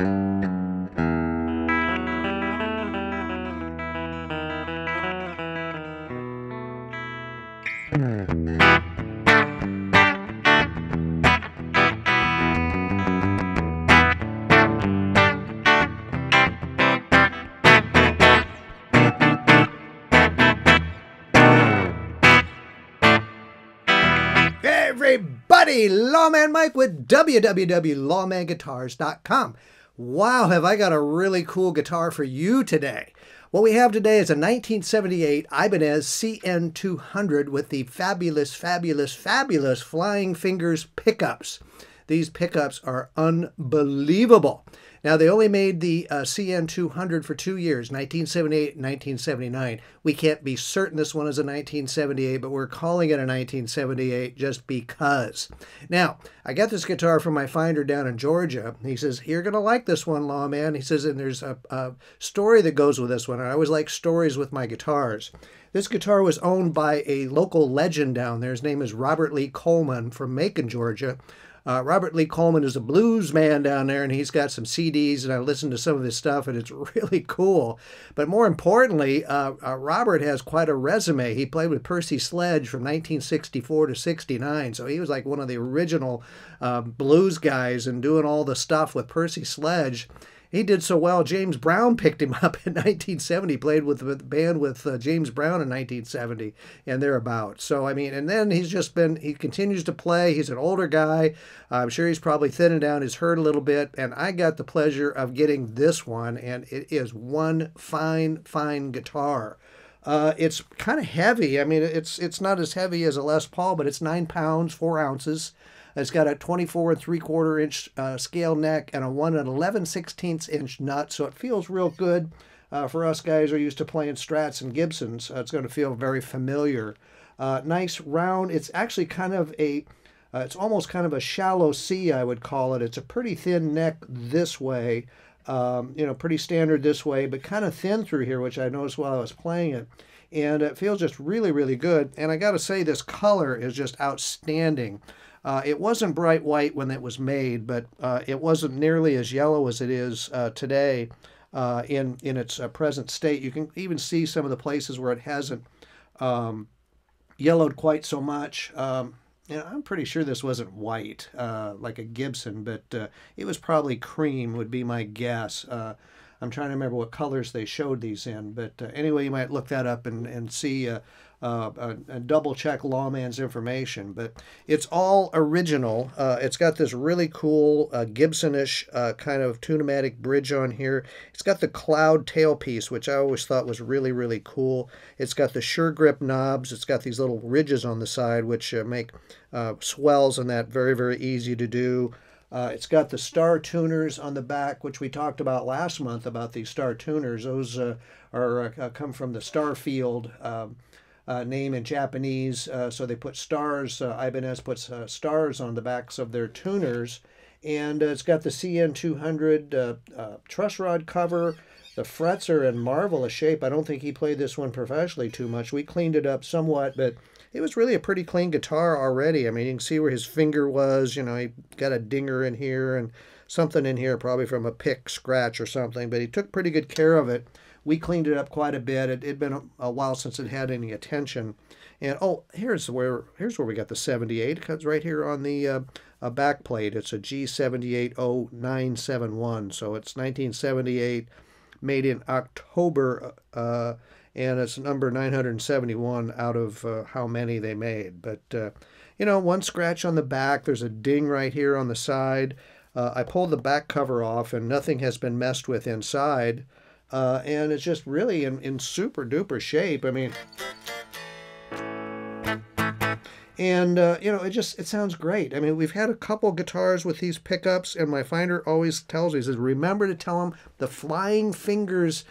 Everybody, Lawman Mike with www.lawmanguitars.com. Wow, have I got a really cool guitar for you today. What we have today is a 1978 Ibanez CN200 with the fabulous, fabulous, fabulous Flying Fingers pickups. These pickups are unbelievable. Now, they only made the CN200 for 2 years, 1978 and 1979. We can't be certain this one is a 1978, but we're calling it a 1978 just because. Now, I got this guitar from my finder down in Georgia. He says, you're going to like this one, Lawman. He says, and there's a story that goes with this one. I always like stories with my guitars. This guitar was owned by a local legend down there. His name is Robert Lee Coleman from Macon, Georgia. Robert Lee Coleman is a blues man down there, and he's got some CDs, and I listened to some of his stuff, and it's really cool. But more importantly, Robert has quite a resume. He played with Percy Sledge from 1964 to 69, so he was like one of the original blues guys and doing all the stuff with Percy Sledge. He did so well, James Brown picked him up in 1970, played with the band with James Brown in 1970 and thereabouts. So, I mean, and then he continues to play. He's an older guy. I'm sure he's probably thinning down his herd a little bit. And I got the pleasure of getting this one, and it is one fine, fine guitar. It's kind of heavy. I mean, it's not as heavy as a Les Paul, but it's 9 pounds, 4 ounces. It's got a 24 3/4 inch scale neck and a 1 11/16 inch nut, so it feels real good. For us guys who are used to playing Strats and Gibsons, it's going to feel very familiar. Nice round. It's actually kind of it's almost kind of a shallow C, I would call it. It's a pretty thin neck this way, pretty standard this way, but kind of thin through here, which I noticed while I was playing it. And it feels just really, really good. And I got to say, this color is just outstanding. It wasn't bright white when it was made, but it wasn't nearly as yellow as it is today in its present state. You can even see some of the places where it hasn't yellowed quite so much. I'm pretty sure this wasn't white like a Gibson, but it was probably cream would be my guess. I'm trying to remember what colors they showed these in, but anyway, you might look that up and see and double check Lawman's information. But it's all original. It's got this really cool Gibson-ish kind of tunematic bridge on here. It's got the cloud tailpiece, which I always thought was really, really cool. It's got the Sure Grip knobs. It's got these little ridges on the side, which make swells and that very, very easy to do. It's got the star tuners on the back, which we talked about last month about these star tuners. Those come from the Starfield name in Japanese. So they put stars. Ibanez puts stars on the backs of their tuners. And it's got the CN200 truss rod cover. The frets are in marvelous shape. I don't think he played this one professionally too much. We cleaned it up somewhat, but it was really a pretty clean guitar already. I mean, you can see where his finger was. You know, he got a dinger in here and something in here, probably from a pick scratch or something, but he took pretty good care of it. We cleaned it up quite a bit. It'd been a while since it had any attention. And, oh, here's where we got the 78. It comes right here on the back plate. It's a G780-971, so it's 1978, made in October, and it's number 971 out of how many they made. But, one scratch on the back. There's a ding right here on the side. I pulled the back cover off, and nothing has been messed with inside. And it's just really in super duper shape. I mean, and it sounds great. I mean, we've had a couple guitars with these pickups, and my finder always tells me, he says, remember to tell them the Flying Fingers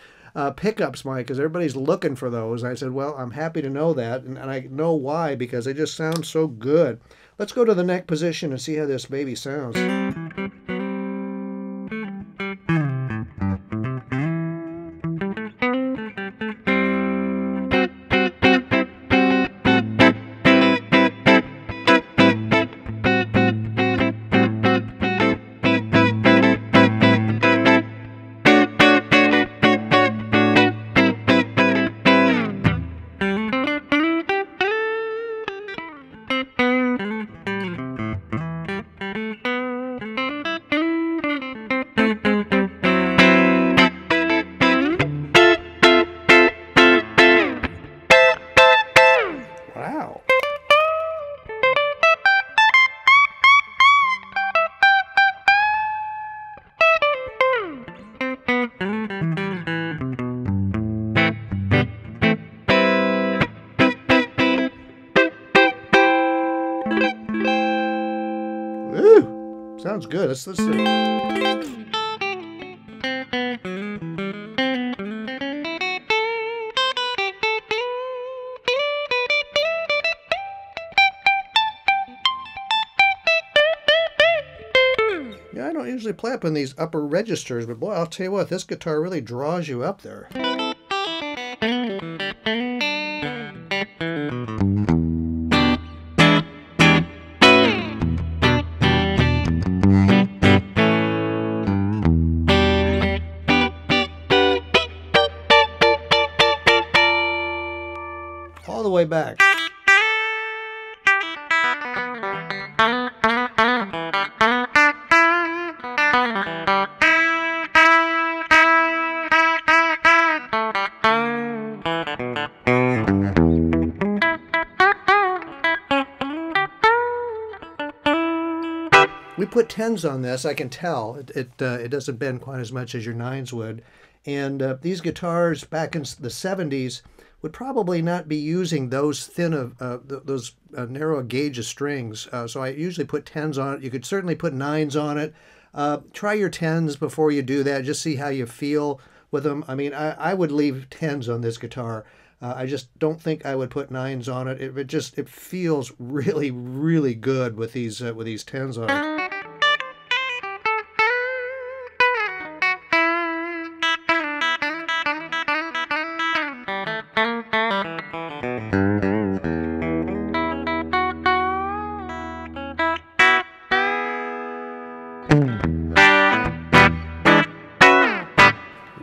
pickups, Mike, because everybody's looking for those. And I said, well, I'm happy to know that, and I know why, because they just sound so good. Let's go to the neck position and see how this baby sounds. Sounds good. Let's see. Yeah, I don't usually play up in these upper registers, but boy, I'll tell you what, this guitar really draws you up there. All the way back. We put 10s on this, I can tell. It doesn't bend quite as much as your 9s would. And these guitars back in the 70s would probably not be using those thin those narrow gauge of strings. So I usually put 10s on it. You could certainly put 9s on it. Try your 10s before you do that. Just see how you feel with them. I mean, I would leave 10s on this guitar. I just don't think I would put 9s on it. It feels really, really good with these 10s on it.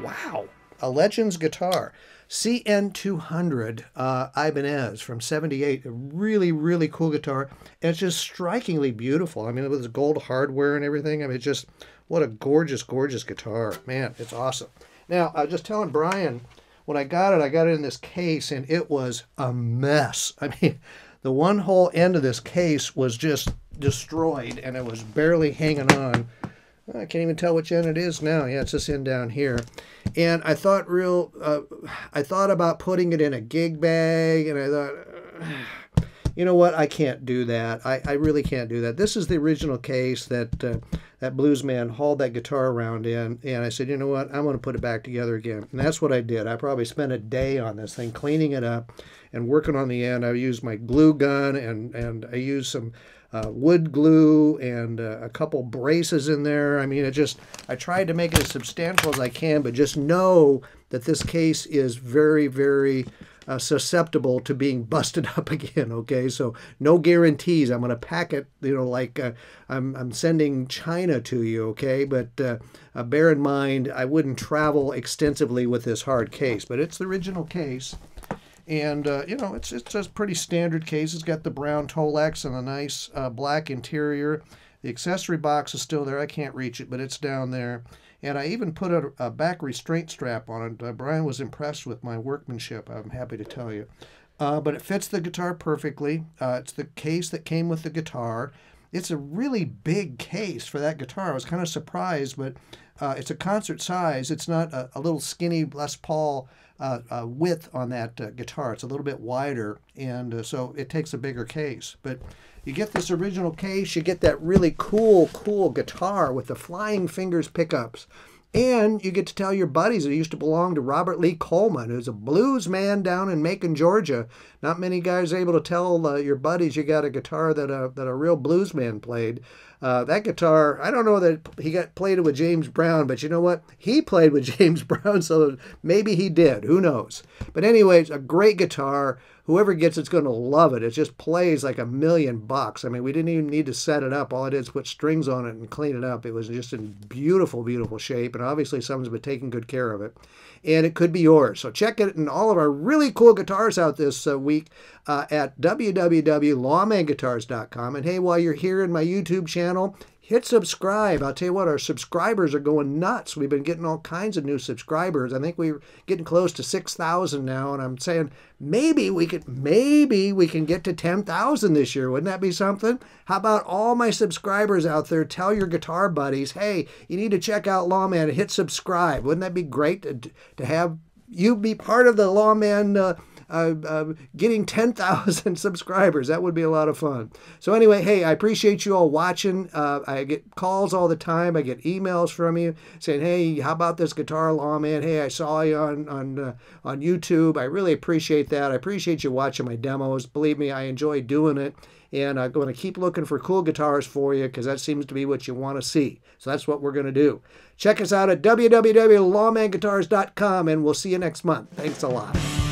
Wow, a Legends guitar. CN200 Ibanez from '78. A really, really cool guitar. And it's just strikingly beautiful. I mean, with its gold hardware and everything. I mean, just what a gorgeous, gorgeous guitar. Man, it's awesome. Now, I was just telling Brian, when I got it in this case, and it was a mess. I mean, the one whole end of this case was just destroyed, and it was barely hanging on. I can't even tell which end it is now. Yeah, it's this end down here. And I thought about putting it in a gig bag, and I thought, you know what, I can't do that. I really can't do that. This is the original case that that bluesman hauled that guitar around in, and I said, you know what, I'm going to put it back together again. And that's what I did. I probably spent a day on this thing, cleaning it up and working on the end. I used my glue gun, and I used some wood glue and a couple braces in there. I mean, I tried to make it as substantial as I can, but just know that this case is very, very susceptible to being busted up again, okay? So no guarantees. I'm going to pack it, you know, like I'm sending China to you, okay? But bear in mind, I wouldn't travel extensively with this hard case, but it's the original case. And, you know, it's a pretty standard case. It's got the brown Tolex and a nice black interior. The accessory box is still there. I can't reach it, but it's down there. And I even put a back restraint strap on it. Brian was impressed with my workmanship, I'm happy to tell you. But it fits the guitar perfectly. It's the case that came with the guitar. It's a really big case for that guitar. I was kind of surprised, but it's a concert size. It's not a little skinny Les Paul width on that guitar. It's a little bit wider, and so it takes a bigger case. But you get this original case, you get that really cool guitar with the Flying Fingers pickups. And you get to tell your buddies that used to belong to Robert Lee Coleman, who's a blues man down in Macon, Georgia. Not many guys are able to tell your buddies you got a guitar that a real blues man played. That guitar, I don't know that he played it with James Brown, but you know what? He played with James Brown, so maybe he did. Who knows? But anyways, a great guitar. Whoever gets it's going to love it. It just plays like $1,000,000. I mean, we didn't even need to set it up. All I did is put strings on it and clean it up. It was just in beautiful, beautiful shape, and obviously someone's been taking good care of it. And it could be yours. So check it and all of our really cool guitars out this week at www.lawmanguitars.com. And hey, while you're here in my YouTube channel, hit subscribe. I'll tell you what, our subscribers are going nuts. We've been getting all kinds of new subscribers. I think we're getting close to 6,000 now, and I'm saying maybe we can get to 10,000 this year. Wouldn't that be something? How about all my subscribers out there? Tell your guitar buddies, hey, you need to check out Lawman and hit subscribe. Wouldn't that be great to have you be part of the Lawman getting 10,000 subscribers. That would be a lot of fun. So anyway, hey, I appreciate you all watching. I get calls all the time. I get emails from you saying, hey, how about this Guitar Lawman? Hey, I saw you on YouTube. I really appreciate that. I appreciate you watching my demos. Believe me, I enjoy doing it. And I'm going to keep looking for cool guitars for you because that seems to be what you want to see. So that's what we're going to do. Check us out at www.lawmanguitars.com, and we'll see you next month. Thanks a lot.